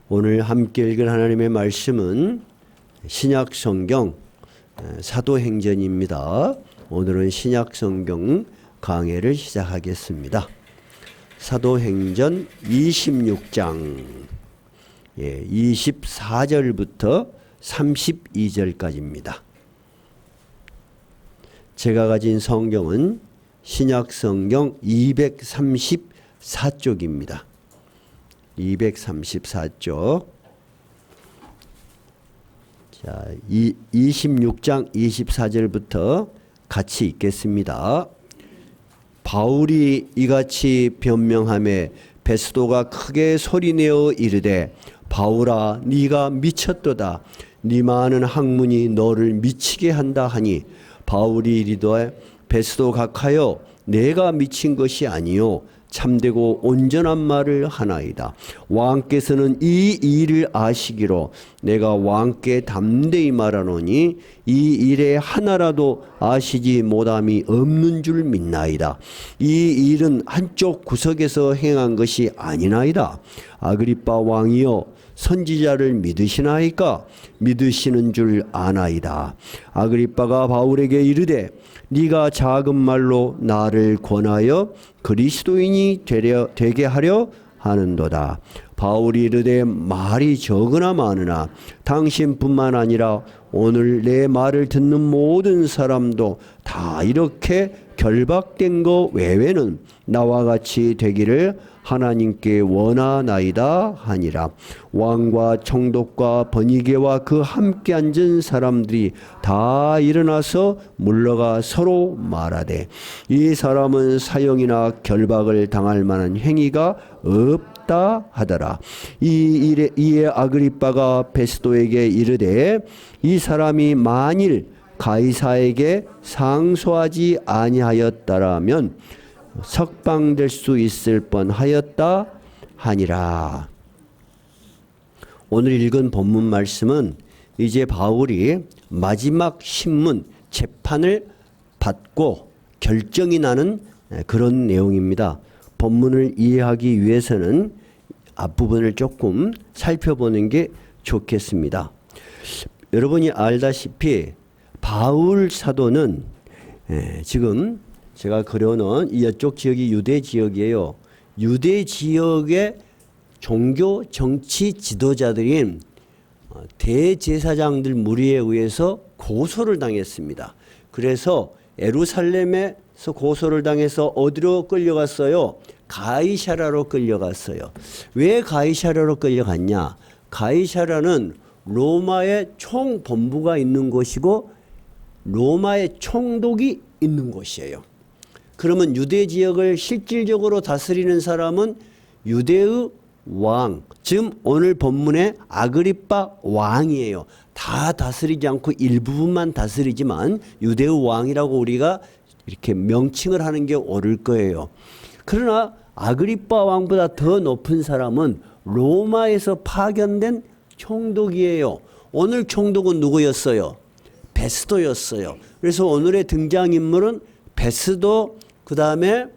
오늘 함께 읽을 하나님의 말씀은 신약 성경 사도행전입니다. 오늘은 신약 성경 강해를 시작하겠습니다. 사도행전 26장 24절부터 32절까지입니다. 제가 가진 성경은 신약 성경 234쪽입니다. 234쪽. 자, 26장 24절부터 같이 읽겠습니다. 바울이 이같이 변명하며 베스도가 크게 소리내어 이르되 바울아 네가 미쳤도다. 네 많은 학문이 너를 미치게 한다 하니 바울이 이르되 베스도 각하여 내가 미친 것이 아니요 참되고 온전한 말을 하나이다. 왕께서는 이 일을 아시기로 내가 왕께 담대히 말하노니 이 일에 하나라도 아시지 못함이 없는 줄 믿나이다. 이 일은 한쪽 구석에서 행한 것이 아니나이다. 아그리빠 왕이여 선지자를 믿으시나이까? 믿으시는 줄 아나이다. 아그리빠가 바울에게 이르되 네가 작은 말로 나를 권하여 그리스도인이 되게 하려 하는도다. 바울이 이르되 말이 적으나 많으나 당신뿐만 아니라 오늘 내 말을 듣는 모든 사람도 다 이렇게 결박된 거 외에는 나와 같이 되기를 하나님께 원하나이다 하니라. 왕과 총독과 번이게와 그 함께 앉은 사람들이 다 일어나서 물러가 서로 말하되 이 사람은 사형이나 결박을 당할 만한 행위가 없다 하더라. 이에 아그리빠가 베스도에게 이르되 이 사람이 만일 가이사에게 상소하지 아니하였다라면 석방될 수 있을 뻔하였다 하니라. 오늘 읽은 본문 말씀은 이제 바울이 마지막 신문 재판을 받고 결정이 나는 그런 내용입니다. 본문을 이해하기 위해서는 앞부분을 조금 살펴보는 게 좋겠습니다. 여러분이 알다시피 바울 사도는 지금 제가 그려놓은 이쪽 지역이 유대 지역이에요. 유대 지역의 종교 정치 지도자들인 대제사장들 무리에 의해서 고소를 당했습니다. 그래서 예루살렘에서 고소를 당해서 어디로 끌려갔어요? 가이사랴로 끌려갔어요. 왜 가이사랴로 끌려갔냐? 가이사랴는 로마의 총본부가 있는 곳이고 로마의 총독이 있는 곳이에요. 그러면 유대 지역을 실질적으로 다스리는 사람은 유대의 왕, 지금 오늘 본문의 아그리빠 왕이에요. 다 다스리지 않고 일부분만 다스리지만 유대의 왕이라고 우리가 이렇게 명칭을 하는 게 옳을 거예요. 그러나 아그리빠 왕보다 더 높은 사람은 로마에서 파견된 총독이에요. 오늘 총독은 누구였어요? 베스도였어요. 그래서 오늘의 등장인물은 베스도, 그 다음에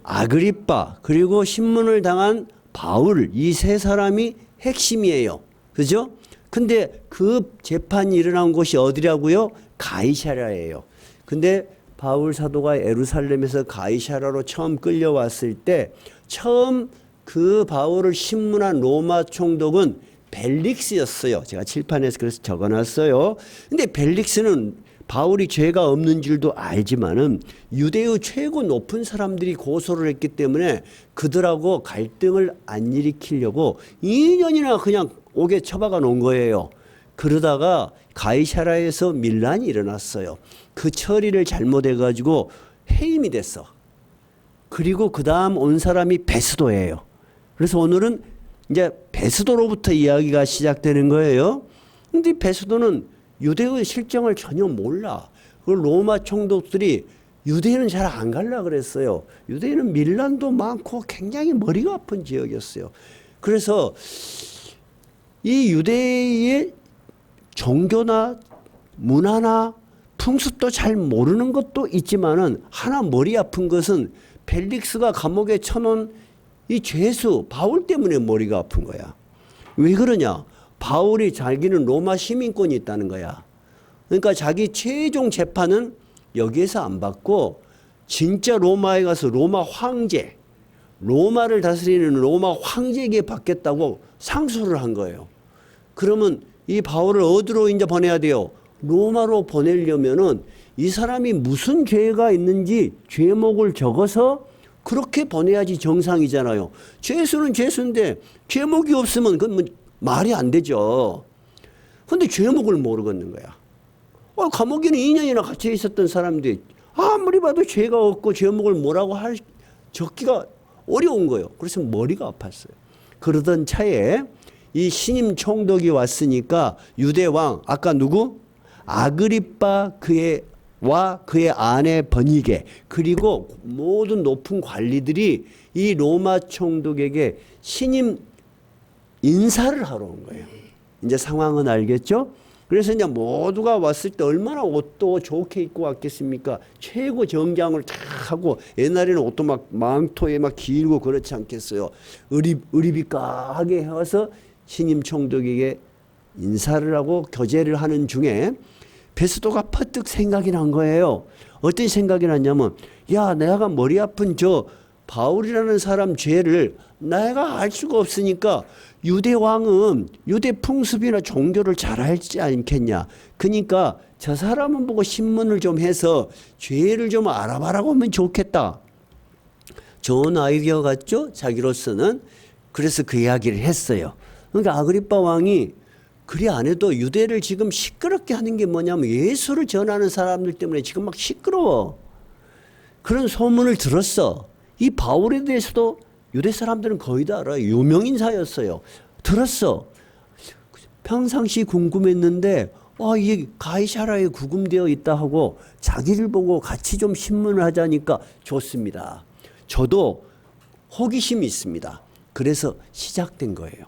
아그리빠, 그리고 신문을 당한 바울, 이 세 사람이 핵심이에요. 그죠? 근데 그 재판이 일어난 곳이 어디라고요? 가이사랴예요. 근데 바울 사도가 예루살렘에서 가이사랴로 처음 끌려왔을 때 처음 그 바울을 신문한 로마 총독은 벨릭스였어요. 제가 칠판에서 그래서 적어놨어요. 근데 벨릭스는 바울이 죄가 없는 줄도 알지만은 유대의 최고 높은 사람들이 고소를 했기 때문에 그들하고 갈등을 안 일으키려고 2년이나 그냥 옥에 처박아 놓은 거예요. 그러다가 가이사랴에서 밀란이 일어났어요. 그 처리를 잘못해가지고 해임이 됐어. 그리고 그 다음 온 사람이 베스도예요. 그래서 오늘은 이제 베스도로부터 이야기가 시작되는 거예요. 근데 베스도는 유대의 실정을 전혀 몰라. 그 로마 총독들이 유대인은 잘 안 갈라 그랬어요. 유대인은 밀란도 많고 굉장히 머리가 아픈 지역이었어요. 그래서 이 유대의 종교나 문화나 풍습도 잘 모르는 것도 있지만은 하나 머리 아픈 것은 벨릭스가 감옥에 쳐놓은 이 죄수 바울 때문에 머리가 아픈 거야. 왜 그러냐? 바울이 자기는 로마 시민권이 있다는 거야. 그러니까 자기 최종 재판은 여기에서 안 받고 진짜 로마에 가서 로마 황제, 로마를 다스리는 로마 황제에게 받겠다고 상소를 한 거예요. 그러면 이 바울을 어디로 이제 보내야 돼요? 로마로 보내려면은 이 사람이 무슨 죄가 있는지 죄목을 적어서 그렇게 보내야지 정상이잖아요. 죄수는 죄수인데 죄목이 없으면 그건 뭐 말이 안 되죠. 근데 죄목을 모르겠는 거야. 감옥에는 2년이나 갇혀 있었던 사람들이 아무리 봐도 죄가 없고 죄목을 뭐라고 적기가 어려운 거예요. 그래서 머리가 아팠어요. 그러던 차에 이 신임 총독이 왔으니까 유대 왕 아까 누구? 아그리빠 그의 아내 버니게 그리고 모든 높은 관리들이 이 로마 총독에게 신임 인사를 하러 온 거예요. 이제 상황은 알겠죠? 그래서 이제 모두가 왔을 때 얼마나 옷도 좋게 입고 왔겠습니까? 최고 정장을 다 하고 옛날에는 옷도 막 망토에 막 길고 그렇지 않겠어요? 의리비 까하게 해서 신임 총독에게 인사를 하고 교제를 하는 중에 베스도가 퍼뜩 생각이 난 거예요. 어떤 생각이 났냐면 야 내가 머리 아픈 저 바울이라는 사람 죄를 내가 알 수가 없으니까 유대 왕은 유대 풍습이나 종교를 잘 알지 않겠냐. 그러니까 저 사람은 보고 신문을 좀 해서 죄를 좀 알아봐라고 하면 좋겠다. 좋은 아이디어 같죠? 자기로서는. 그래서 그 이야기를 했어요. 그러니까 아그리빠 왕이 그리 안 해도 유대를 지금 시끄럽게 하는 게 뭐냐면 예수를 전하는 사람들 때문에 지금 막 시끄러워. 그런 소문을 들었어. 이 바울에 대해서도 유대 사람들은 거의 다 알아요. 유명인사였어요. 들었어. 평상시 궁금했는데 이게 가이사라에 구금되어 있다 하고 자기를 보고 같이 좀 신문을 하자니까 좋습니다. 저도 호기심이 있습니다. 그래서 시작된 거예요.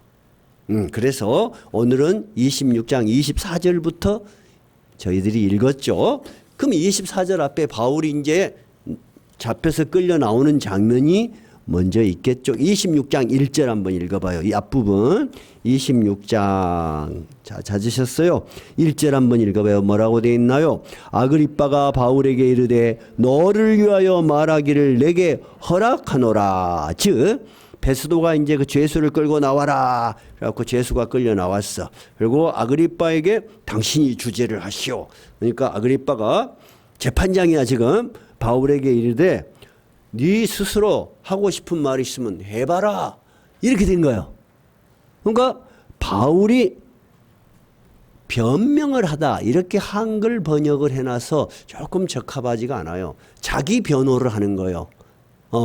그래서 오늘은 26장 24절부터 저희들이 읽었죠. 그럼 24절 앞에 바울이 이제 잡혀서 끌려 나오는 장면이 먼저 있겠죠. 26장 1절 한번 읽어봐요. 이 앞부분 26장 자 찾으셨어요? 1절 한번 읽어봐요. 뭐라고 되어 있나요? 아그리빠가 바울에게 이르되 너를 위하여 말하기를 내게 허락하노라. 즉 베스도가 이제 그 죄수를 끌고 나와라. 그래갖고 죄수가 끌려 나왔어. 그리고 아그리빠에게 당신이 주재를 하시오. 그러니까 아그리빠가 재판장이야 지금 바울에게 이르되 네 스스로 하고 싶은 말 있으면 해봐라. 이렇게 된 거예요. 그러니까 바울이 변명을 하다 이렇게 한글 번역을 해놔서 조금 적합하지가 않아요. 자기 변호를 하는 거예요.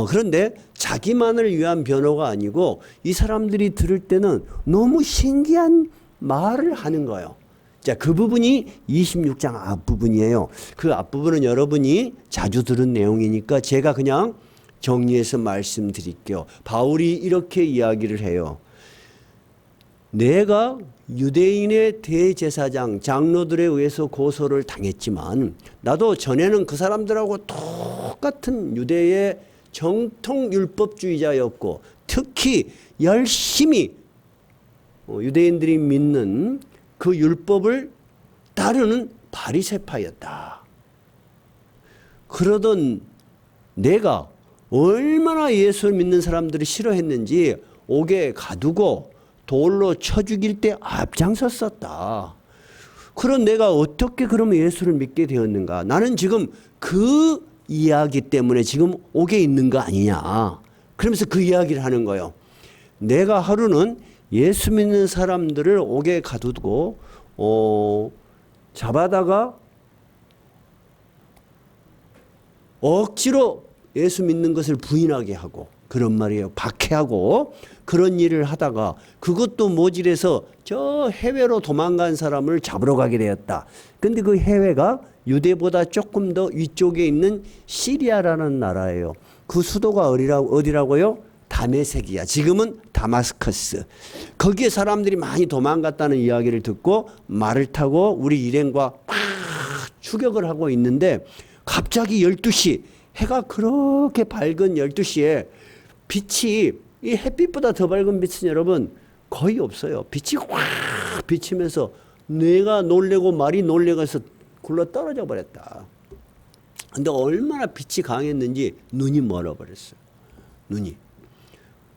그런데 자기만을 위한 변호가 아니고 이 사람들이 들을 때는 너무 신기한 말을 하는 거예요. 자, 그 부분이 26장 앞부분이에요. 그 앞부분은 여러분이 자주 들은 내용이니까 제가 그냥 정리해서 말씀드릴게요. 바울이 이렇게 이야기를 해요. 내가 유대인의 대제사장, 장로들에 의해서 고소를 당했지만 나도 전에는 그 사람들하고 똑같은 유대의 정통 율법주의자였고 특히 열심히 유대인들이 믿는 그 율법을 따르는 바리새파였다. 그러던 내가 얼마나 예수를 믿는 사람들을 싫어했는지 옥에 가두고 돌로 쳐 죽일 때 앞장섰었다. 그런 내가 어떻게 그러면 예수를 믿게 되었는가? 나는 지금 그 이야기 때문에 지금 옥에 있는 거 아니냐. 그러면서 그 이야기를 하는 거예요. 내가 하루는 예수 믿는 사람들을 옥에 가두고 잡아다가 억지로 예수 믿는 것을 부인하게 하고 그런 말이에요. 박해하고 그런 일을 하다가 그것도 모질해서 저 해외로 도망간 사람을 잡으러 가게 되었다. 근데 그 해외가 유대보다 조금 더 위쪽에 있는 시리아라는 나라예요. 그 수도가 어디라고요? 다메섹이야. 지금은 다마스커스. 거기에 사람들이 많이 도망갔다는 이야기를 듣고 말을 타고 우리 일행과 막 추격을 하고 있는데 갑자기 12시 해가 그렇게 밝은 12시에 빛이 이 햇빛보다 더 밝은 빛은 여러분 거의 없어요. 빛이 확 비치면서 내가 놀래고 말이 놀래가서 굴러 떨어져 버렸다. 근데 얼마나 빛이 강했는지 눈이 멀어버렸어요. 눈이.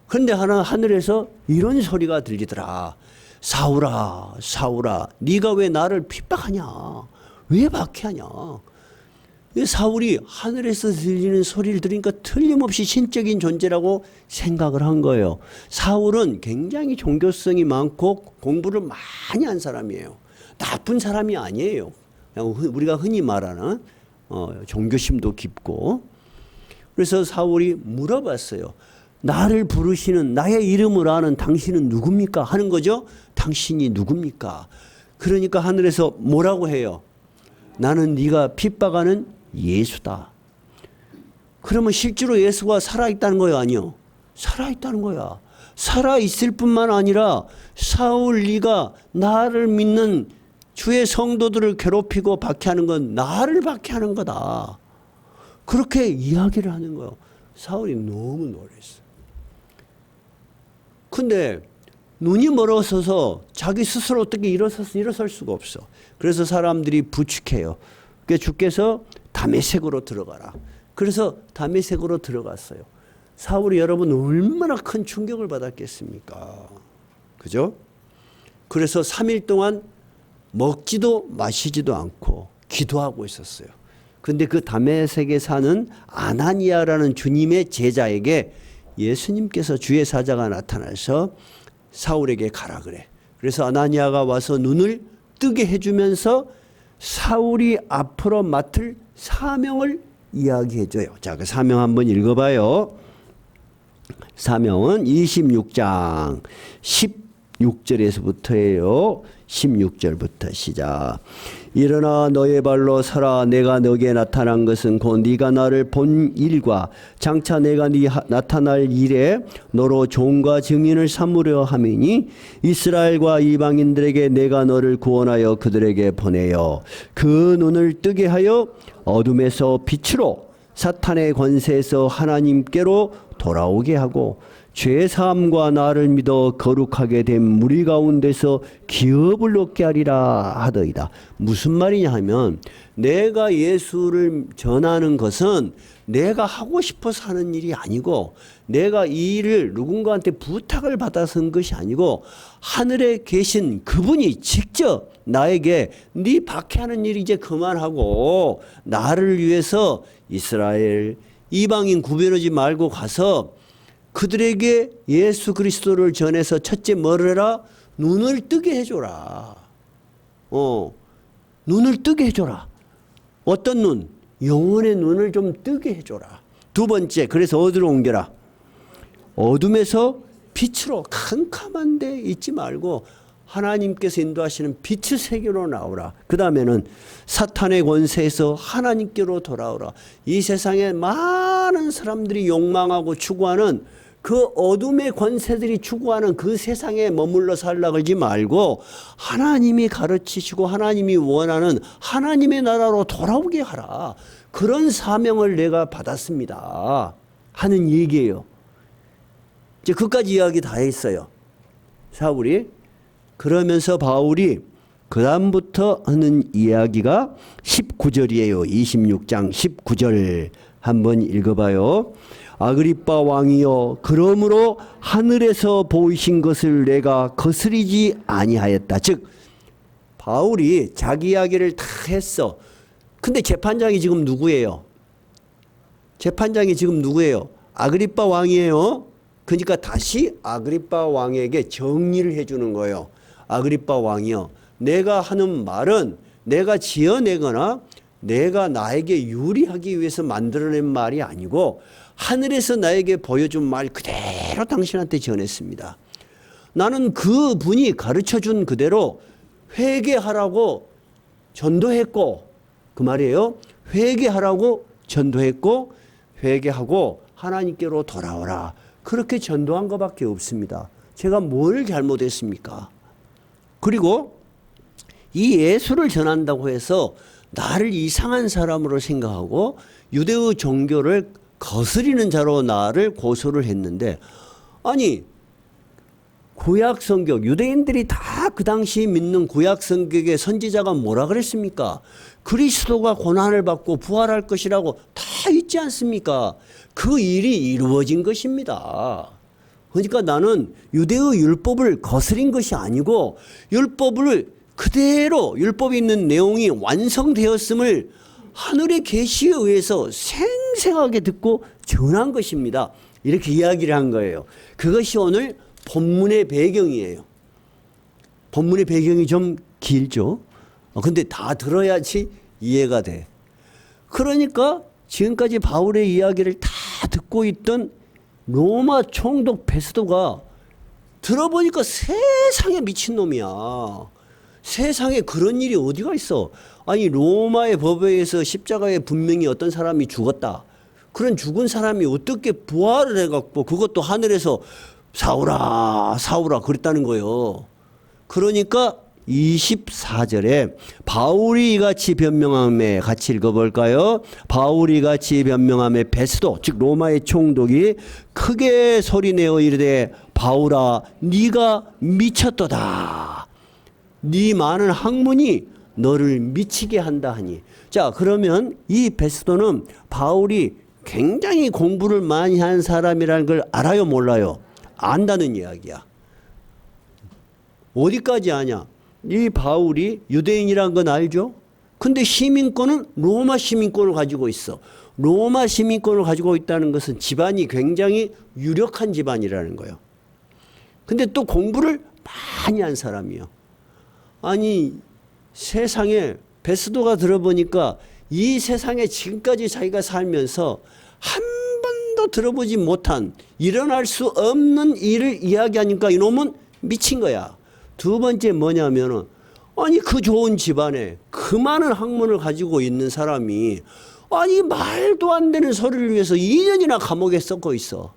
그런데 하늘에서 이런 소리가 들리더라. 사울아, 사울아, 네가 왜 나를 핍박하냐? 왜 박해하냐? 사울이 하늘에서 들리는 소리를 들으니까 틀림없이 신적인 존재라고 생각을 한 거예요. 사울은 굉장히 종교성이 많고 공부를 많이 한 사람이에요. 나쁜 사람이 아니에요. 그냥 우리가 흔히 말하는 종교심도 깊고. 그래서 사울이 물어봤어요. 나를 부르시는 나의 이름을 아는 당신은 누굽니까? 하는 거죠. 당신이 누굽니까? 그러니까 하늘에서 뭐라고 해요? 나는 네가 핍박하는 예수다. 그러면 실제로 예수가 살아있다는 거예요? 아니요. 살아있다는 거야. 살아있을 뿐만 아니라 사울 네가 나를 믿는 주의 성도들을 괴롭히고 박해하는 건 나를 박해하는 거다. 그렇게 이야기를 하는 거예요. 사울이 너무 놀랐어요. 근데 눈이 멀어서서 자기 스스로 어떻게 일어설 수가 없어. 그래서 사람들이 부축해요. 그러니까 주께서 다메섹으로 들어가라. 그래서 다메섹으로 들어갔어요. 사울이 여러분 얼마나 큰 충격을 받았겠습니까? 그죠? 그래서 3일 동안 먹지도 마시지도 않고 기도하고 있었어요. 근데 그 다메섹에 사는 아나니아라는 주님의 제자에게 예수님께서 주의 사자가 나타나서 사울에게 가라 그래. 그래서 아나니아가 와서 눈을 뜨게 해주면서 사울이 앞으로 맡을 사명을 이야기해줘요. 자, 그 사명 한번 읽어봐요. 사명은 26장 16절에서부터예요. 16절부터 시작. 일어나 너의 발로 서라. 내가 너에게 나타난 것은 곧 네가 나를 본 일과 장차 내가 네 나타날 일에 너로 종과 증인을 삼으려 함이니 이스라엘과 이방인들에게 내가 너를 구원하여 그들에게 보내어 그 눈을 뜨게 하여 어둠에서 빛으로 사탄의 권세에서 하나님께로 돌아오게 하고 죄사함과 나를 믿어 거룩하게 된 무리 가운데서 기업을 얻게 하리라 하더이다. 무슨 말이냐 하면 내가 예수를 전하는 것은 내가 하고 싶어서 하는 일이 아니고 내가 이 일을 누군가한테 부탁을 받아서 한 것이 아니고 하늘에 계신 그분이 직접 나에게 네 박해하는 일 이제 그만하고 나를 위해서 이스라엘 이방인 구별하지 말고 가서 그들에게 예수 그리스도를 전해서 첫째 뭘 해라? 눈을 뜨게 해줘라. 눈을 뜨게 해줘라. 어떤 눈? 영혼의 눈을 좀 뜨게 해줘라. 두 번째, 그래서 어디로 옮겨라? 어둠에서 빛으로 캄캄한 데 있지 말고 하나님께서 인도하시는 빛의 세계로 나오라. 그 다음에는 사탄의 권세에서 하나님께로 돌아오라. 이 세상에 많은 사람들이 욕망하고 추구하는 그 어둠의 권세들이 추구하는 그 세상에 머물러 살라 그러지 말고 하나님이 가르치시고 하나님이 원하는 하나님의 나라로 돌아오게 하라. 그런 사명을 내가 받았습니다. 하는 얘기예요. 이제 그까지 이야기 다 했어요. 사울이. 그러면서 바울이 그 다음부터 하는 이야기가 19절이에요. 26장 19절 한번 읽어봐요. 아그리빠 왕이여 그러므로 하늘에서 보이신 것을 내가 거스리지 아니하였다. 즉 바울이 자기 이야기를 다 했어. 근데 재판장이 지금 누구예요? 재판장이 지금 누구예요? 아그리빠 왕이에요. 그러니까 다시 아그리빠 왕에게 정리를 해주는 거예요. 아그리빠 왕이여 내가 하는 말은 내가 지어내거나 내가 나에게 유리하기 위해서 만들어낸 말이 아니고 하늘에서 나에게 보여준 말 그대로 당신한테 전했습니다. 나는 그 분이 가르쳐준 그대로 회개하라고 전도했고 그 말이에요. 회개하라고 전도했고 회개하고 하나님께로 돌아오라. 그렇게 전도한 것밖에 없습니다. 제가 뭘 잘못했습니까? 그리고 이 예수를 전한다고 해서 나를 이상한 사람으로 생각하고 유대의 종교를 거스리는 자로 나를 고소를 했는데 아니 구약 성경, 유대인들이 다 그 당시 믿는 구약 성경의 선지자가 뭐라 그랬습니까? 그리스도가 고난을 받고 부활할 것이라고 다 있지 않습니까? 그 일이 이루어진 것입니다. 그러니까 나는 유대의 율법을 거스린 것이 아니고 율법을 그대로 율법에 있는 내용이 완성되었음을 하늘의 계시에 의해서 생생하게 듣고 전한 것입니다. 이렇게 이야기를 한 거예요. 그것이 오늘 본문의 배경이에요. 본문의 배경이 좀 길죠. 근데 다 들어야지 이해가 돼. 그러니까 지금까지 바울의 이야기를 다 듣고 있던 로마 총독 베스도가 들어보니까 세상에 미친놈이야. 세상에 그런 일이 어디가 있어. 아니 로마의 법에 의해서 십자가에 분명히 어떤 사람이 죽었다. 그런 죽은 사람이 어떻게 부활을 해갖고 그것도 하늘에서 사울아 사울아 그랬다는 거예요. 그러니까 24절에 바울이 이같이 변명함에 같이 읽어볼까요? 바울이 이같이 변명함에 베스도 즉 로마의 총독이 크게 소리내어 이르되 바울아 네가 미쳤도다. 네 많은 학문이 너를 미치게 한다 하니. 자 그러면 이 베스도는 바울이 굉장히 공부를 많이 한 사람이라는 걸 알아요 몰라요? 안다는 이야기야. 어디까지 아냐? 이 바울이 유대인이란 건 알죠? 근데 시민권은 로마 시민권을 가지고 있어. 로마 시민권을 가지고 있다는 것은 집안이 굉장히 유력한 집안이라는 거예요. 근데 또 공부를 많이 한 사람이요. 아니 세상에 베스도가 들어보니까 이 세상에 지금까지 자기가 살면서 한 번도 들어보지 못한 일어날 수 없는 일을 이야기하니까 이놈은 미친 거야. 두 번째 뭐냐면은 아니 그 좋은 집안에 그 많은 학문을 가지고 있는 사람이 아니 말도 안 되는 소리를 위해서 2년이나 감옥에 썩고 있어.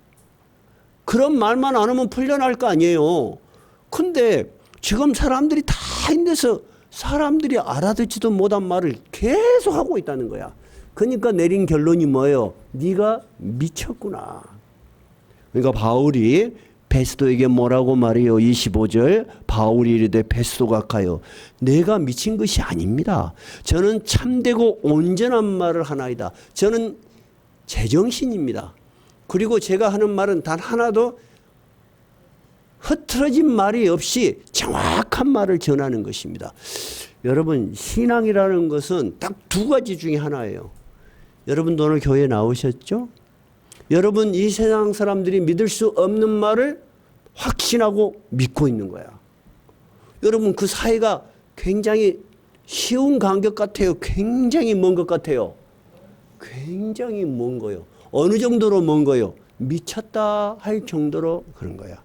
그런 말만 안 하면 풀려날 거 아니에요. 근데 지금 사람들이 다 힘내서 사람들이 알아듣지도 못한 말을 계속 하고 있다는 거야. 그러니까 내린 결론이 뭐예요? 네가 미쳤구나. 그러니까 바울이 베스도에게 뭐라고 말해요? 25절 바울이 이르되 베스도가 가요. 내가 미친 것이 아닙니다. 저는 참되고 온전한 말을 하나이다. 저는 제정신입니다. 그리고 제가 하는 말은 단 하나도 흐트러진 말이 없이 정확한 말을 전하는 것입니다. 여러분 신앙이라는 것은 딱 두 가지 중에 하나예요. 여러분도 오늘 교회 나오셨죠? 여러분 이 세상 사람들이 믿을 수 없는 말을 확신하고 믿고 있는 거야. 여러분 그 사이가 굉장히 쉬운 간격 같아요? 굉장히 먼 것 같아요? 굉장히 먼 거예요. 어느 정도로 먼 거예요? 미쳤다 할 정도로 그런 거야.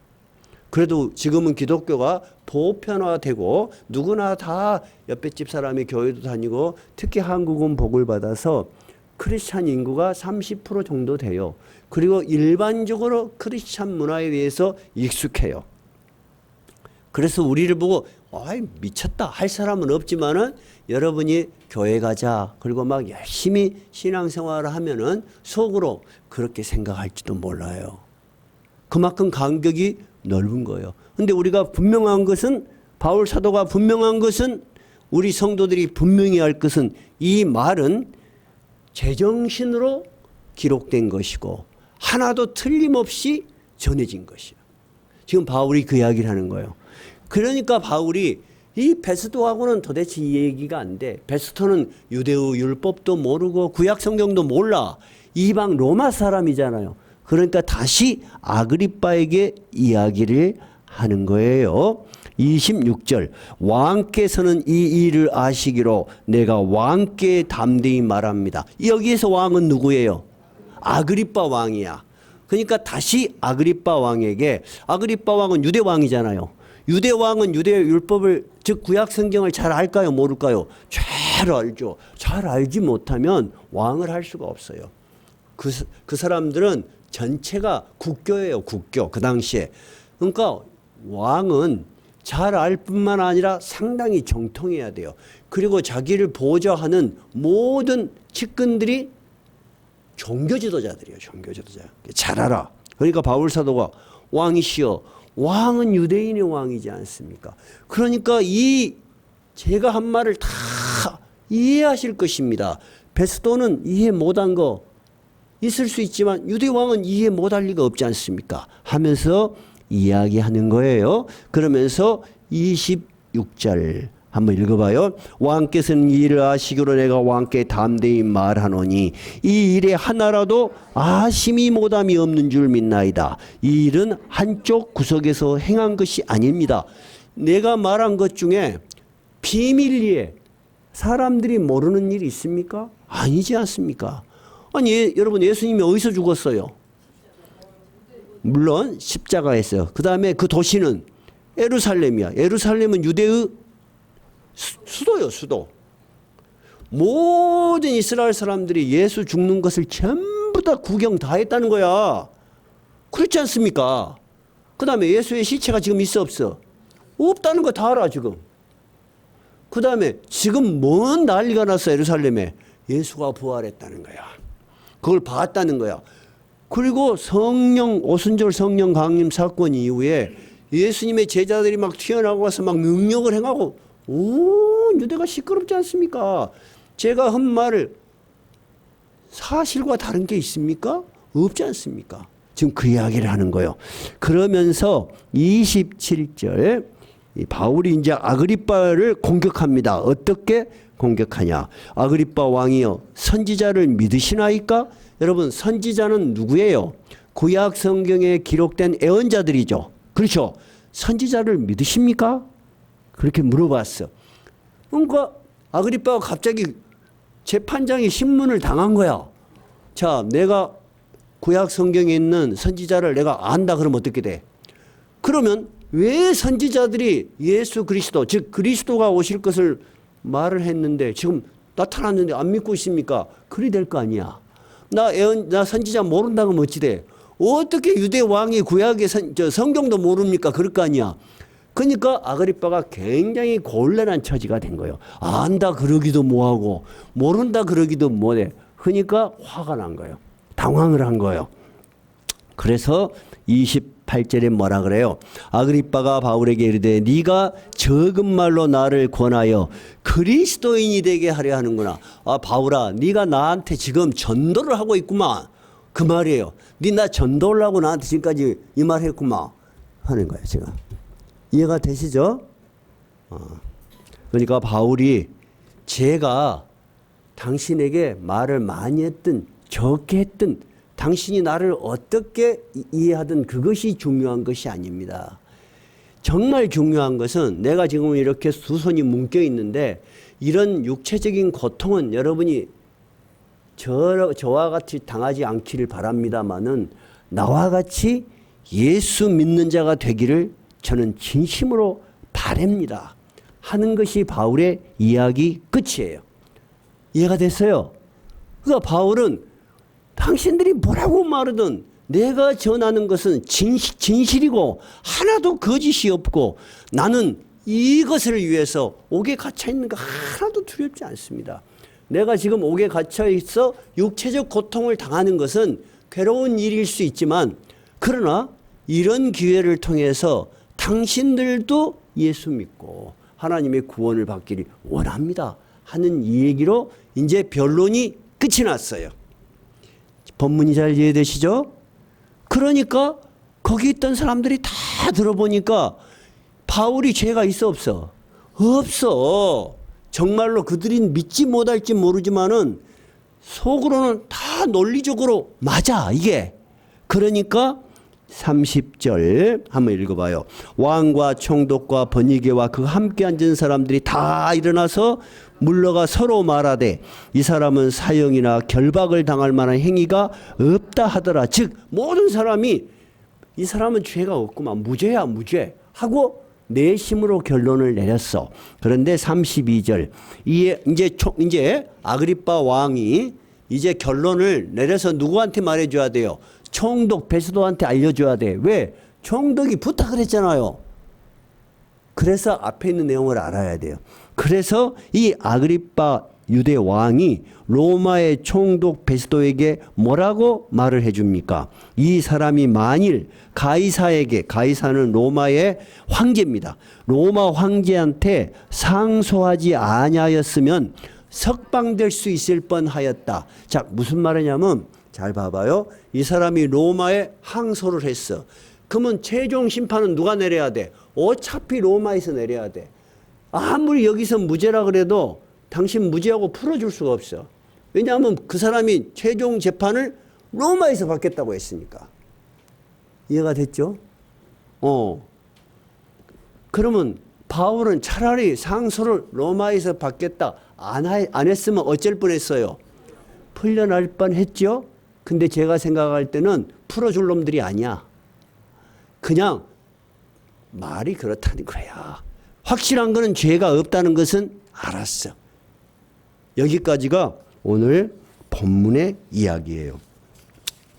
그래도 지금은 기독교가 보편화되고 누구나 다 옆에 집 사람이 교회도 다니고 특히 한국은 복을 받아서 크리스찬 인구가 30% 정도 돼요. 그리고 일반적으로 크리스찬 문화에 대해서 익숙해요. 그래서 우리를 보고 아이 미쳤다 할 사람은 없지만은 여러분이 교회 가자 그리고 막 열심히 신앙생활을 하면은 속으로 그렇게 생각할지도 몰라요. 그만큼 간격이 넓은 거예요. 근데 우리가 분명한 것은 바울 사도가 분명한 것은 우리 성도들이 분명히 할 것은 이 말은 제정신으로 기록된 것이고 하나도 틀림없이 전해진 것이에요. 지금 바울이 그 이야기를 하는 거예요. 그러니까 바울이 이 베스도하고는 도대체 이 얘기가 안 돼. 베스도는 유대의 율법도 모르고 구약 성경도 몰라. 이방 로마 사람이잖아요. 그러니까 다시 아그리빠에게 이야기를 하는 거예요. 26절 왕께서는 이 일을 아시기로 내가 왕께 담대히 말합니다. 여기에서 왕은 누구예요? 아그리빠 왕이야. 그러니까 다시 아그리빠 왕에게 아그리빠 왕은 유대 왕이잖아요. 유대 왕은 유대 율법을 즉 구약 성경을 잘 알까요? 모를까요? 잘 알죠. 잘 알지 못하면 왕을 할 수가 없어요. 그 사람들은 전체가 국교예요. 국교. 그 당시에. 그러니까 왕은 잘 알 뿐만 아니라 상당히 정통해야 돼요. 그리고 자기를 보좌하는 모든 측근들이 종교 지도자들이에요. 종교 지도자. 잘 알아. 그러니까 바울 사도가 왕이시여 왕은 유대인의 왕이지 않습니까? 그러니까 이 제가 한 말을 다 이해하실 것입니다. 베스도는 이해 못한 거 있을 수 있지만 유대 왕은 이해 못할 리가 없지 않습니까? 하면서 이야기하는 거예요. 그러면서 26절 한번 읽어봐요. 왕께서는 이 일을 아시기로 내가 왕께 담대히 말하노니 이 일에 하나라도 아심이 못함이 없는 줄 믿나이다. 이 일은 한쪽 구석에서 행한 것이 아닙니다. 내가 말한 것 중에 비밀리에 사람들이 모르는 일이 있습니까? 아니지 않습니까? 아니 여러분 예수님이 어디서 죽었어요? 물론 십자가에서요. 그 다음에 그 도시는 예루살렘이야. 예루살렘은 유대의 수도요, 수도. 모든 이스라엘 사람들이 예수 죽는 것을 전부 다 구경 다 했다는 거야. 그렇지 않습니까? 그 다음에 예수의 시체가 지금 있어 없어? 없다는 거 다 알아 지금. 그 다음에 지금 뭔 난리가 났어 예루살렘에. 예수가 부활했다는 거야. 그걸 봤다는 거야. 그리고 성령 오순절 성령 강림 사건 이후에 예수님의 제자들이 막 튀어나오고 와서 막 능력을 행하고 오 유대가 시끄럽지 않습니까? 제가 한 말을 사실과 다른 게 있습니까? 없지 않습니까? 지금 그 이야기를 하는 거예요. 그러면서 27절 바울이 이제 아그리빠를 공격합니다. 어떻게 공격하냐? 아그리빠 왕이여 선지자를 믿으시나이까? 여러분 선지자는 누구예요? 구약 성경에 기록된 예언자들이죠. 그렇죠? 선지자를 믿으십니까? 그렇게 물어봤어. 그러니까 아그리빠가 갑자기 재판장이 신문을 당한 거야. 자, 내가 구약 성경에 있는 선지자를 내가 안다 그러면 어떻게 돼? 그러면 왜 선지자들이 예수 그리스도 즉 그리스도가 오실 것을 말을 했는데 지금 나타났는데 안 믿고 있습니까? 그리 될 거 아니야. 나 선지자 모른다고 하면 어찌 돼? 어떻게 유대 왕이 구약의 성경도 모릅니까? 그럴 거 아니야. 그러니까 아그리빠가 굉장히 곤란한 처지가 된 거예요. 안다 그러기도 뭐하고 모른다 그러기도 뭐해. 그러니까 화가 난 거예요. 당황을 한 거예요. 그래서 28절에 뭐라 그래요? 아그리빠가 바울에게 이르되 네가 적은 말로 나를 권하여 그리스도인이 되게 하려 하는구나. 아 바울아 네가 나한테 지금 전도를 하고 있구만. 그 말이에요. 네 나 전도를 하고 나한테 지금까지 이 말 했구만 하는 거예요 지금. 이해가 되시죠? 그러니까 바울이 제가 당신에게 말을 많이 했든 적게 했든 당신이 나를 어떻게 이해하든 그것이 중요한 것이 아닙니다. 정말 중요한 것은 내가 지금 이렇게 두 손이 묶여 있는데 이런 육체적인 고통은 여러분이 저와 같이 당하지 않기를 바랍니다마는 나와 같이 예수 믿는 자가 되기를 저는 진심으로 바랍니다. 하는 것이 바울의 이야기 끝이에요. 이해가 됐어요? 그러니까 바울은 당신들이 뭐라고 말하든 내가 전하는 것은 진실이고 하나도 거짓이 없고 나는 이것을 위해서 옥에 갇혀 있는 거 하나도 두렵지 않습니다. 내가 지금 옥에 갇혀 있어 육체적 고통을 당하는 것은 괴로운 일일 수 있지만 그러나 이런 기회를 통해서 당신들도 예수 믿고 하나님의 구원을 받기를 원합니다 하는 이 얘기로 이제 변론이 끝이 났어요. 본문이 잘 이해되시죠? 그러니까 거기 있던 사람들이 다 들어보니까 바울이 죄가 있어 없어? 없어. 정말로 그들이 믿지 못할지 모르지만은 속으로는 다 논리적으로 맞아 이게. 그러니까 30절 한번 읽어봐요. 왕과 총독과 번이게와 그 함께 앉은 사람들이 다 일어나서 물러가 서로 말하되 이 사람은 사형이나 결박을 당할 만한 행위가 없다 하더라. 즉 모든 사람이 이 사람은 죄가 없구만 무죄야 무죄 하고 내심으로 결론을 내렸어. 그런데 32절 이제 아그리빠 왕이 이제 결론을 내려서 누구한테 말해줘야 돼요? 총독 베스도한테 알려줘야 돼. 왜? 총독이 부탁을 했잖아요. 그래서 앞에 있는 내용을 알아야 돼요. 그래서 이 아그리빠 유대 왕이 로마의 총독 베스도에게 뭐라고 말을 해줍니까? 이 사람이 만일 가이사에게, 가이사는 로마의 황제입니다. 로마 황제한테 상소하지 아니하였으면 석방될 수 있을 뻔하였다. 자, 무슨 말이냐면 잘 봐봐요. 이 사람이 로마에 항소를 했어. 그러면 최종 심판은 누가 내려야 돼? 어차피 로마에서 내려야 돼. 아무리 여기서 무죄라 그래도 당신 무죄하고 풀어줄 수가 없어. 왜냐하면 그 사람이 최종 재판을 로마에서 받겠다고 했으니까. 이해가 됐죠? 그러면 바울은 차라리 상소를 로마에서 받겠다 안 했으면 어쩔 뻔했어요? 풀려날 뻔했죠? 근데 제가 생각할 때는 풀어줄 놈들이 아니야. 그냥 말이 그렇다는 거야. 확실한 거는 죄가 없다는 것은 알았어. 여기까지가 오늘 본문의 이야기예요.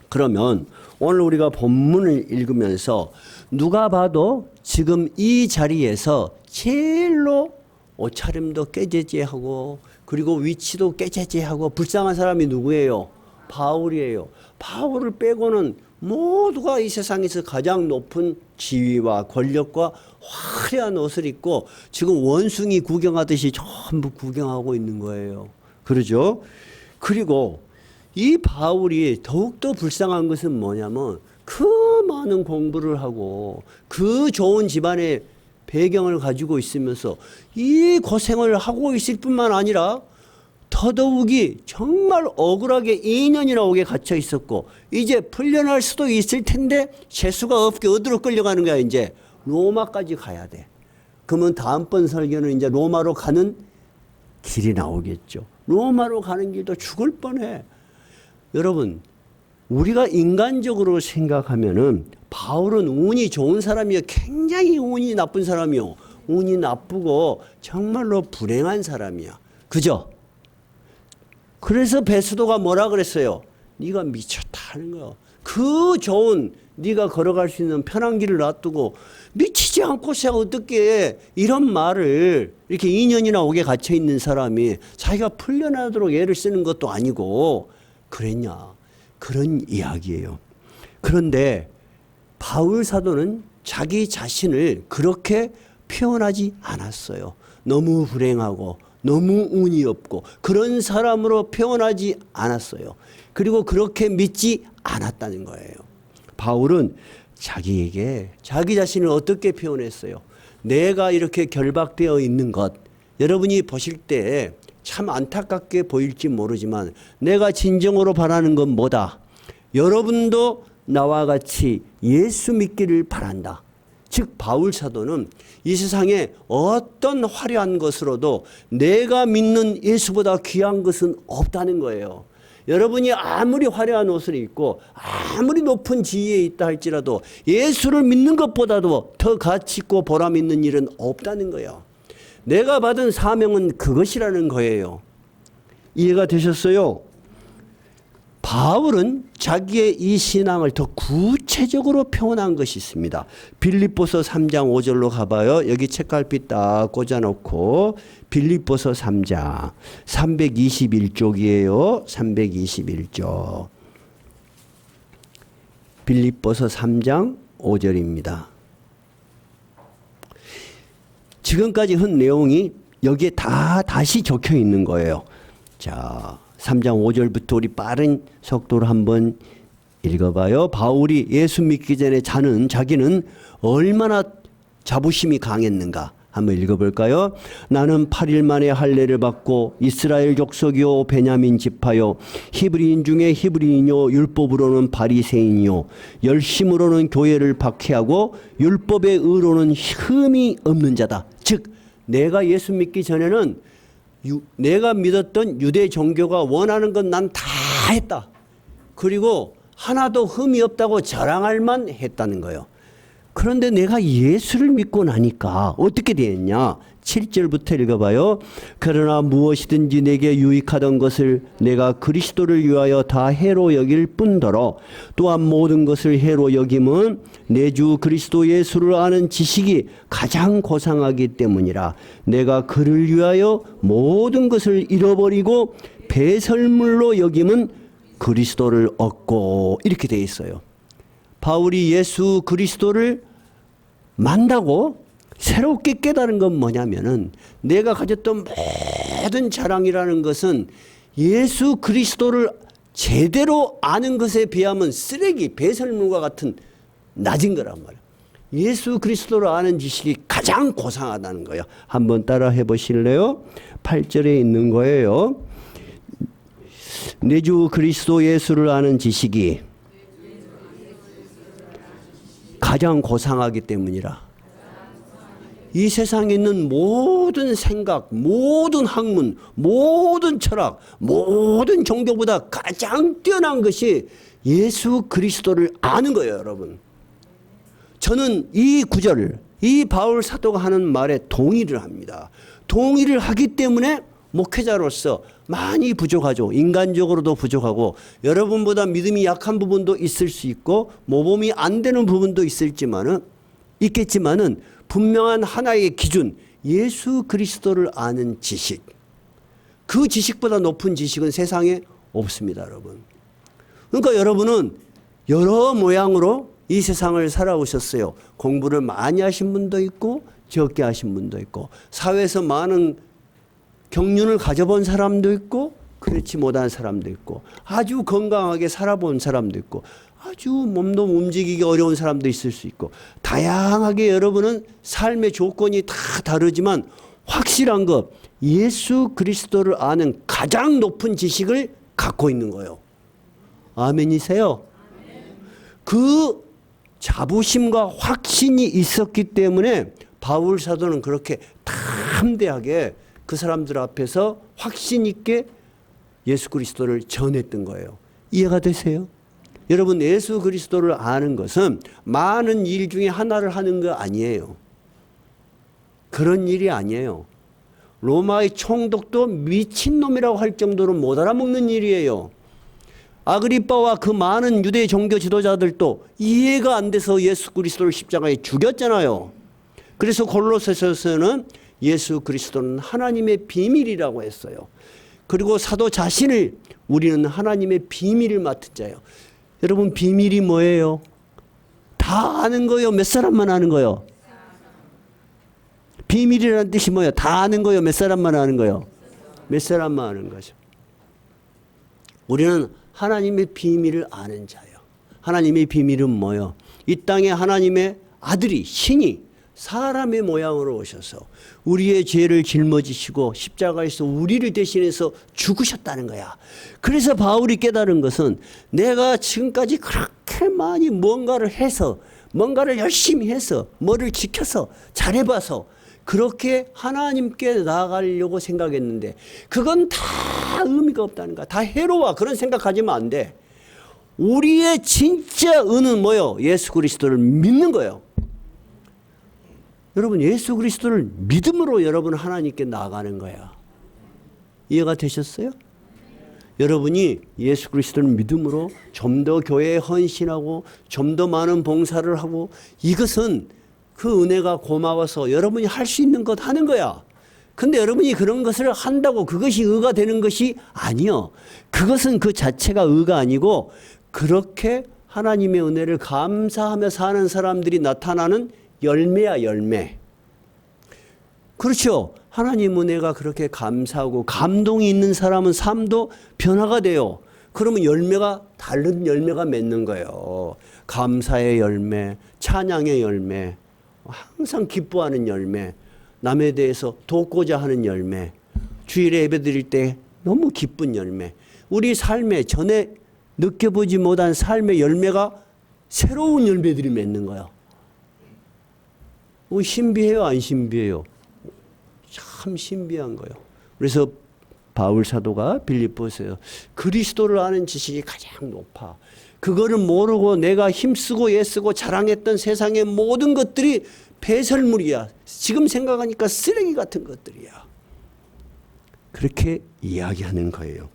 그러면 오늘 우리가 본문을 읽으면서 누가 봐도 지금 이 자리에서 제일로 옷차림도 깨제제하고 그리고 위치도 깨제제하고 불쌍한 사람이 누구예요? 바울이에요. 바울을 빼고는 모두가 이 세상에서 가장 높은 지위와 권력과 화려한 옷을 입고 지금 원숭이 구경하듯이 전부 구경하고 있는 거예요. 그러죠? 그리고 이 바울이 더욱더 불쌍한 것은 뭐냐면 그 많은 공부를 하고 그 좋은 집안의 배경을 가지고 있으면서 이 고생을 하고 있을 뿐만 아니라 더더욱이 정말 억울하게 2년이나 오게 갇혀 있었고 이제 풀려날 수도 있을 텐데 재수가 없게 어디로 끌려가는 거야. 이제 로마까지 가야 돼. 그러면 다음번 설교는 이제 로마로 가는 길이 나오겠죠. 로마로 가는 길도 죽을 뻔해. 여러분, 우리가 인간적으로 생각하면은 바울은 운이 좋은 사람이요, 굉장히 운이 나쁜 사람이요, 운이 나쁘고 정말로 불행한 사람이야. 그죠? 그래서 베스도가 뭐라 그랬어요? 네가 미쳤다 하는 거야. 그 좋은 네가 걸어갈 수 있는 편한 길을 놔두고 미치지 않고서 어떻게 이런 말을 이렇게 2년이나 오게 갇혀 있는 사람이 자기가 풀려나도록 애를 쓰는 것도 아니고 그랬냐. 그런 이야기예요. 그런데 바울 사도는 자기 자신을 그렇게 표현하지 않았어요. 너무 불행하고 너무 운이 없고 그런 사람으로 표현하지 않았어요. 그리고 그렇게 믿지 않았다는 거예요. 바울은 자기에게 자기 자신을 어떻게 표현했어요? 내가 이렇게 결박되어 있는 것, 여러분이 보실 때 참 안타깝게 보일지 모르지만 내가 진정으로 바라는 건 뭐다? 여러분도 나와 같이 예수 믿기를 바란다. 즉 바울 사도는 이 세상에 어떤 화려한 것으로도 내가 믿는 예수보다 귀한 것은 없다는 거예요. 여러분이 아무리 화려한 옷을 입고 아무리 높은 지위에 있다 할지라도 예수를 믿는 것보다도 더 가치 있고 보람 있는 일은 없다는 거예요. 내가 받은 사명은 그것이라는 거예요. 이해가 되셨어요? 바울은 자기의 이 신앙을 더 구체적으로 표현한 것이 있습니다. 빌립보서 3장 5절로 가봐요. 여기 책갈피 딱 꽂아놓고 빌립보서 3장 321쪽이에요. 321쪽. 빌립보서 3장 5절입니다. 지금까지 한 내용이 여기에 다시 적혀 있는 거예요. 자, 3장 5절부터 우리 빠른 속도로 한번 읽어봐요. 바울이 예수 믿기 전에 자기는 얼마나 자부심이 강했는가 한번 읽어볼까요? 나는 8일 만에 할례를 받고 이스라엘 족속이요 베냐민 지파요 히브리인 중에 히브리인요 율법으로는 바리새인이요 열심으로는 교회를 박해하고 율법의 의로는 흠이 없는 자다. 즉 내가 예수 믿기 전에는 내가 믿었던 유대 종교가 원하는 건 난 다 했다. 그리고 하나도 흠이 없다고 자랑할 만 했다는 거예요. 그런데 내가 예수를 믿고 나니까 어떻게 되었냐? 7절부터 읽어봐요. 그러나 무엇이든지 내게 유익하던 것을 내가 그리스도를 위하여 다 해로 여길 뿐더러 또한 모든 것을 해로 여김은 내 주 그리스도 예수를 아는 지식이 가장 고상하기 때문이라. 내가 그를 위하여 모든 것을 잃어버리고 배설물로 여김은 그리스도를 얻고, 이렇게 돼 있어요. 바울이 예수 그리스도를 만나고 새롭게 깨달은 건 뭐냐면은, 내가 가졌던 모든 자랑이라는 것은 예수 그리스도를 제대로 아는 것에 비하면 쓰레기, 배설물과 같은 낮은 거란 말이에요. 예수 그리스도를 아는 지식이 가장 고상하다는 거예요. 한번 따라 해보실래요? 8절에 있는 거예요. 내 주 그리스도 예수를 아는 지식이 가장 고상하기 때문이라. 이 세상에 있는 모든 생각, 모든 학문, 모든 철학, 모든 종교보다 가장 뛰어난 것이 예수 그리스도를 아는 거예요, 여러분. 저는 이 구절, 이 바울 사도가 하는 말에 동의를 합니다. 동의를 하기 때문에 목회자로서 많이 부족하죠. 인간적으로도 부족하고, 여러분보다 믿음이 약한 부분도 있을 수 있고 모범이 안 되는 부분도 있겠지만은 분명한 하나의 기준, 예수 그리스도를 아는 지식. 그 지식보다 높은 지식은 세상에 없습니다, 여러분. 그러니까 여러분은 여러 모양으로 이 세상을 살아오셨어요. 공부를 많이 하신 분도 있고 적게 하신 분도 있고, 사회에서 많은 경륜을 가져본 사람도 있고 그렇지 못한 사람도 있고, 아주 건강하게 살아본 사람도 있고, 아주 몸도 움직이기 어려운 사람도 있을 수 있고, 다양하게 여러분은 삶의 조건이 다 다르지만 확실한 것, 예수 그리스도를 아는 가장 높은 지식을 갖고 있는 거예요. 아멘이세요? 그 자부심과 확신이 있었기 때문에 바울 사도는 그렇게 담대하게 그 사람들 앞에서 확신 있게 예수 그리스도를 전했던 거예요. 이해가 되세요? 여러분, 예수 그리스도를 아는 것은 많은 일 중에 하나를 하는 거 아니에요. 그런 일이 아니에요. 로마의 총독도 미친놈이라고 할 정도로 못 알아먹는 일이에요. 아그리빠와 그 많은 유대 종교 지도자들도 이해가 안 돼서 예수 그리스도를 십자가에 죽였잖아요. 그래서 골로새서에서는 예수 그리스도는 하나님의 비밀이라고 했어요. 그리고 사도 자신을 우리는 하나님의 비밀을 맡은 자예요. 여러분, 비밀이 뭐예요? 다 아는 거요? 몇 사람만 아는 거요? 비밀이라는 뜻이 뭐예요? 다 아는 거요? 몇 사람만 아는 거요? 몇 사람만 아는 거죠. 우리는 하나님의 비밀을 아는 자예요. 하나님의 비밀은 뭐예요? 이 땅에 하나님의 아들이, 신이 사람의 모양으로 오셔서 우리의 죄를 짊어지시고 십자가에서 우리를 대신해서 죽으셨다는 거야. 그래서 바울이 깨달은 것은, 내가 지금까지 그렇게 많이 뭔가를 해서, 뭔가를 열심히 해서, 뭐를 지켜서, 잘해봐서 그렇게 하나님께 나아가려고 생각했는데 그건 다 의미가 없다는 거야. 다 해로워. 그런 생각하지면 안 돼. 우리의 진짜 은은 뭐예요? 예수 그리스도를 믿는 거예요. 여러분, 예수 그리스도를 믿음으로 여러분 하나님께 나아가는 거야. 이해가 되셨어요? 여러분이 예수 그리스도를 믿음으로 좀 더 교회에 헌신하고 좀 더 많은 봉사를 하고, 이것은 그 은혜가 고마워서 여러분이 할 수 있는 것 하는 거야. 근데 여러분이 그런 것을 한다고 그것이 의가 되는 것이 아니요. 그것은 그 자체가 의가 아니고, 그렇게 하나님의 은혜를 감사하며 사는 사람들이 나타나는 열매야, 열매. 그렇죠. 하나님 은혜가 그렇게 감사하고 감동이 있는 사람은 삶도 변화가 돼요. 그러면 열매가, 다른 열매가 맺는 거예요. 감사의 열매, 찬양의 열매, 항상 기뻐하는 열매, 남에 대해서 돕고자 하는 열매, 주일에 예배드릴 때 너무 기쁜 열매. 우리 삶에 전에 느껴보지 못한 삶의 열매가 새로운 열매들이 맺는 거예요. 신비해요, 안 신비해요? 참 신비한 거예요. 그래서 바울 사도가 빌립보서에 그리스도를 아는 지식이 가장 높아. 그거를 모르고 내가 힘쓰고 애쓰고 자랑했던 세상의 모든 것들이 배설물이야. 지금 생각하니까 쓰레기 같은 것들이야. 그렇게 이야기하는 거예요.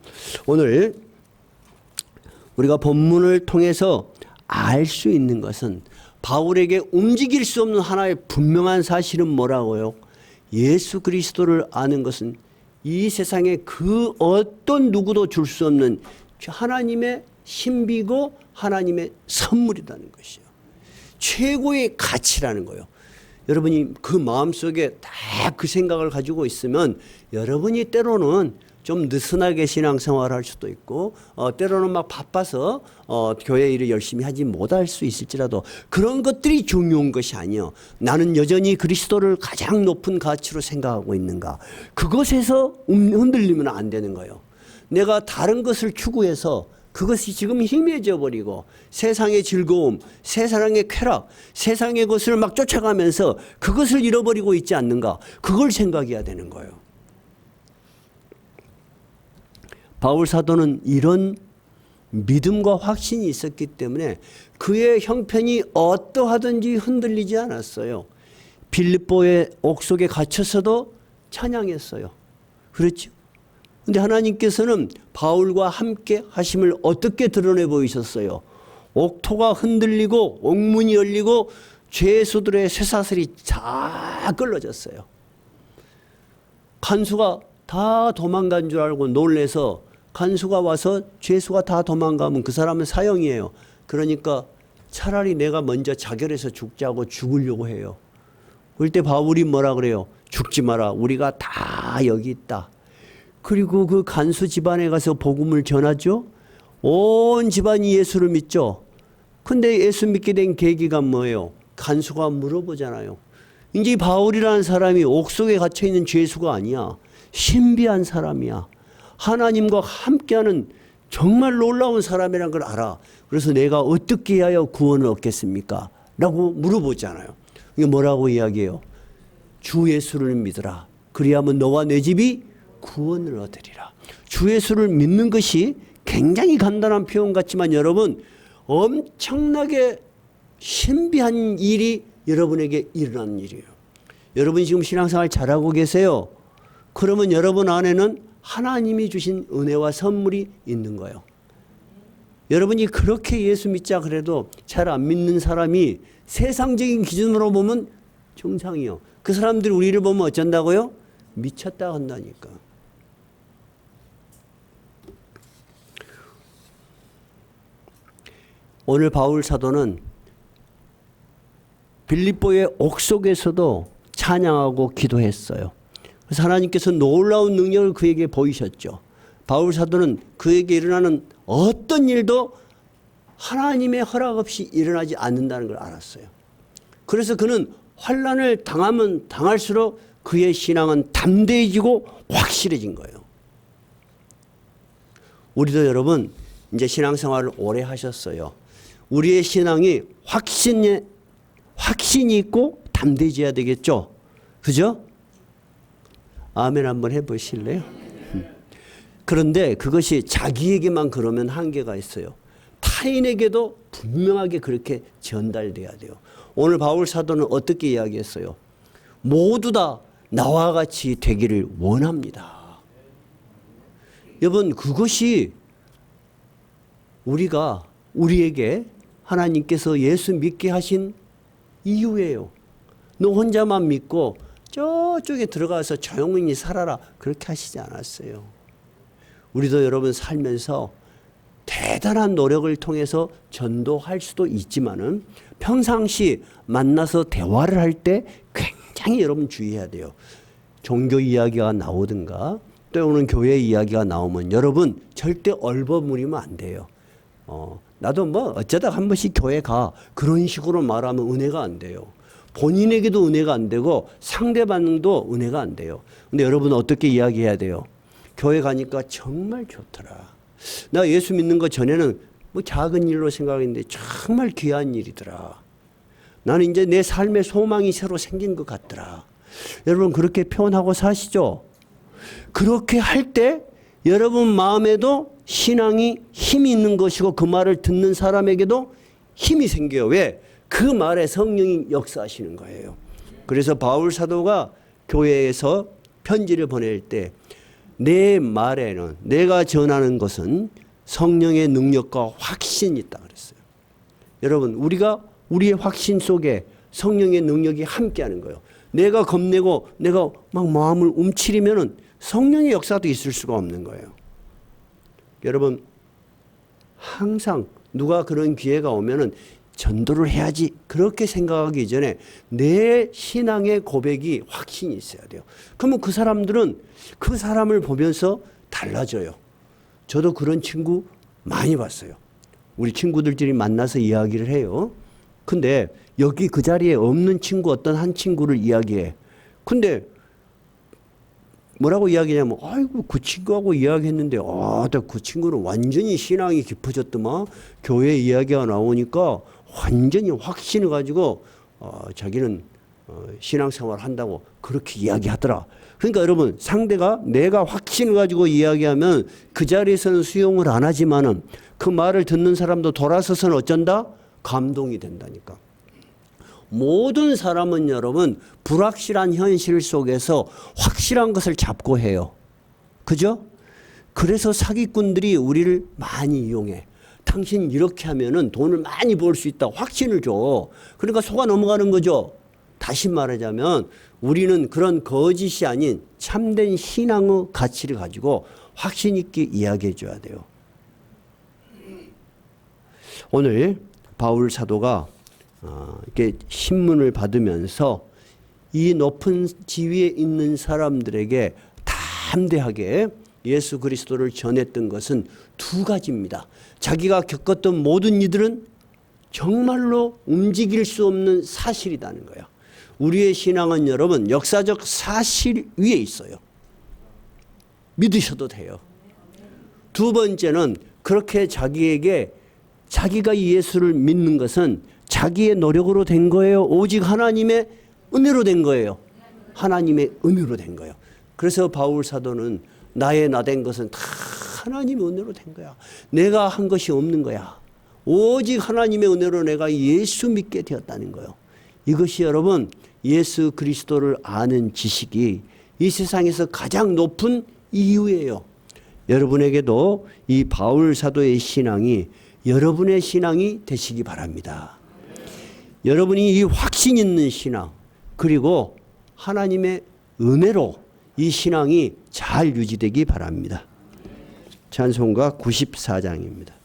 오늘 우리가 본문을 통해서 알 수 있는 것은 바울에게 움직일 수 없는 하나의 분명한 사실은 뭐라고요? 예수 그리스도를 아는 것은 이 세상에 그 어떤 누구도 줄 수 없는 하나님의 신비고 하나님의 선물이라는 것이요. 최고의 가치라는 거예요. 여러분이 그 마음속에 다 그 생각을 가지고 있으면 여러분이 때로는 좀 느슨하게 신앙생활을 할 수도 있고 때로는 막 바빠서 교회 일을 열심히 하지 못할 수 있을지라도 그런 것들이 중요한 것이 아니요. 나는 여전히 그리스도를 가장 높은 가치로 생각하고 있는가. 그것에서 흔들리면 안 되는 거예요. 내가 다른 것을 추구해서 그것이 지금 희미해져 버리고 세상의 즐거움, 세상의 쾌락, 세상의 것을 막 쫓아가면서 그것을 잃어버리고 있지 않는가. 그걸 생각해야 되는 거예요. 바울 사도는 이런 믿음과 확신이 있었기 때문에 그의 형편이 어떠하든지 흔들리지 않았어요. 빌립보의 옥속에 갇혀서도 찬양했어요. 그렇죠? 근데 하나님께서는 바울과 함께 하심을 어떻게 드러내 보이셨어요? 옥토가 흔들리고 옥문이 열리고 죄수들의 쇠사슬이 쫙 끌어졌어요. 간수가 다 도망간 줄 알고 놀래서 간수가 와서 죄수가 다 도망가면 그 사람은 사형이에요. 그러니까 차라리 내가 먼저 자결해서 죽자고 죽으려고 해요. 그럴 때 바울이 뭐라 그래요? 죽지 마라. 우리가 다 여기 있다. 그리고 그 간수 집안에 가서 복음을 전하죠. 온 집안이 예수를 믿죠. 근데 예수 믿게 된 계기가 뭐예요? 간수가 물어보잖아요. 이제 바울이라는 사람이 옥속에 갇혀있는 죄수가 아니야. 신비한 사람이야. 하나님과 함께하는 정말 놀라운 사람이라는 걸 알아. 그래서 내가 어떻게 하여 구원을 얻겠습니까? 라고 물어보잖아요. 이게 뭐라고 이야기해요? 주 예수를 믿으라. 그리하면 너와 내 집이 구원을 얻으리라. 주 예수를 믿는 것이 굉장히 간단한 표현 같지만 여러분 엄청나게 신비한 일이 여러분에게 일어나는 일이에요. 여러분이 지금 신앙생활 잘하고 계세요. 그러면 여러분 안에는 하나님이 주신 은혜와 선물이 있는 거예요. 여러분이 그렇게 예수 믿자 그래도 잘 안 믿는 사람이 세상적인 기준으로 보면 정상이요. 그 사람들이 우리를 보면 어쩐다고요? 미쳤다 한다니까. 오늘 바울 사도는 빌립보의 옥속에서도 찬양하고 기도했어요. 그래서 하나님께서 놀라운 능력을 그에게 보이셨죠. 바울 사도는 그에게 일어나는 어떤 일도 하나님의 허락 없이 일어나지 않는다는 걸 알았어요. 그래서 그는 환난을 당하면 당할수록 그의 신앙은 담대해지고 확실해진 거예요. 우리도 여러분 이제 신앙생활을 오래 하셨어요. 우리의 신앙이 확신이 있고 담대해져야 되겠죠. 그죠? 아멘 한번 해보실래요? 그런데 그것이 자기에게만 그러면 한계가 있어요. 타인에게도 분명하게 그렇게 전달돼야 돼요. 오늘 바울 사도는 어떻게 이야기했어요? 모두 다 나와 같이 되기를 원합니다. 여러분 그것이 우리에게 하나님께서 예수 믿게 하신 이유예요. 너 혼자만 믿고 저쪽에 들어가서 조용히 살아라 그렇게 하시지 않았어요. 우리도 여러분 살면서 대단한 노력을 통해서 전도할 수도 있지만은 평상시 만나서 대화를 할 때 굉장히 여러분 주의해야 돼요. 종교 이야기가 나오든가 또 오는 교회 이야기가 나오면 여러분 절대 얼버무리면 안 돼요. 나도 뭐 어쩌다 한 번씩 교회 가 그런 식으로 말하면 은혜가 안 돼요. 본인에게도 은혜가 안 되고 상대방도 은혜가 안 돼요. 근데 여러분은 어떻게 이야기해야 돼요? 교회 가니까 정말 좋더라. 나 예수 믿는 거 전에는 뭐 작은 일로 생각했는데 정말 귀한 일이더라. 나는 이제 내 삶의 소망이 새로 생긴 것 같더라. 여러분 그렇게 표현하고 사시죠? 그렇게 할 때 여러분 마음에도 신앙이 힘이 있는 것이고 그 말을 듣는 사람에게도 힘이 생겨요. 왜? 그 말에 성령이 역사하시는 거예요. 그래서 바울 사도가 교회에서 편지를 보낼 때 내 말에는 내가 전하는 것은 성령의 능력과 확신이 있다 그랬어요. 여러분 우리가 우리의 확신 속에 성령의 능력이 함께하는 거예요. 내가 겁내고 내가 막 마음을 움츠리면은 성령의 역사도 있을 수가 없는 거예요. 여러분 항상 누가 그런 기회가 오면은 전도를 해야지 그렇게 생각하기 전에 내 신앙의 고백이 확신이 있어야 돼요. 그러면 그 사람들은 그 사람을 보면서 달라져요. 저도 그런 친구 많이 봤어요. 우리 친구들끼리 만나서 이야기를 해요. 근데 여기 그 자리에 없는 친구 어떤 한 친구를 이야기해. 근데 뭐라고 이야기냐면 아이고 그 친구하고 이야기했는데 그 친구는 완전히 신앙이 깊어졌더만 교회 이야기가 나오니까 완전히 확신을 가지고 자기는 신앙생활 한다고 그렇게 이야기하더라. 그러니까 여러분 상대가 내가 확신을 가지고 이야기하면 그 자리에서는 수용을 안 하지만은 그 말을 듣는 사람도 돌아서서는 어쩐다? 감동이 된다니까. 모든 사람은 여러분 불확실한 현실 속에서 확실한 것을 잡고 해요. 그죠? 그래서 사기꾼들이 우리를 많이 이용해. 당신 이렇게 하면은 돈을 많이 벌 수 있다. 확신을 줘. 그러니까 속아 넘어가는 거죠. 다시 말하자면 우리는 그런 거짓이 아닌 참된 신앙의 가치를 가지고 확신 있게 이야기해 줘야 돼요. 오늘 바울 사도가 이렇게 신문을 받으면서 이 높은 지위에 있는 사람들에게 담대하게 예수 그리스도를 전했던 것은 두 가지입니다. 자기가 겪었던 모든 이들은 정말로 움직일 수 없는 사실이라는 거예요. 우리의 신앙은 여러분 역사적 사실 위에 있어요. 믿으셔도 돼요. 두 번째는 그렇게 자기에게 자기가 예수를 믿는 것은 자기의 노력으로 된 거예요? 오직 하나님의 은혜로 된 거예요? 하나님의 은혜로 된 거예요. 그래서 바울 사도는 나의 나 된 것은 다 하나님의 은혜로 된 거야. 내가 한 것이 없는 거야. 오직 하나님의 은혜로 내가 예수 믿게 되었다는 거예요. 이것이 여러분 예수 그리스도를 아는 지식이 이 세상에서 가장 높은 이유예요. 여러분에게도 이 바울 사도의 신앙이 여러분의 신앙이 되시기 바랍니다. 여러분이 이 확신 있는 신앙 그리고 하나님의 은혜로 이 신앙이 잘 유지되기 바랍니다. 찬송가 94장입니다.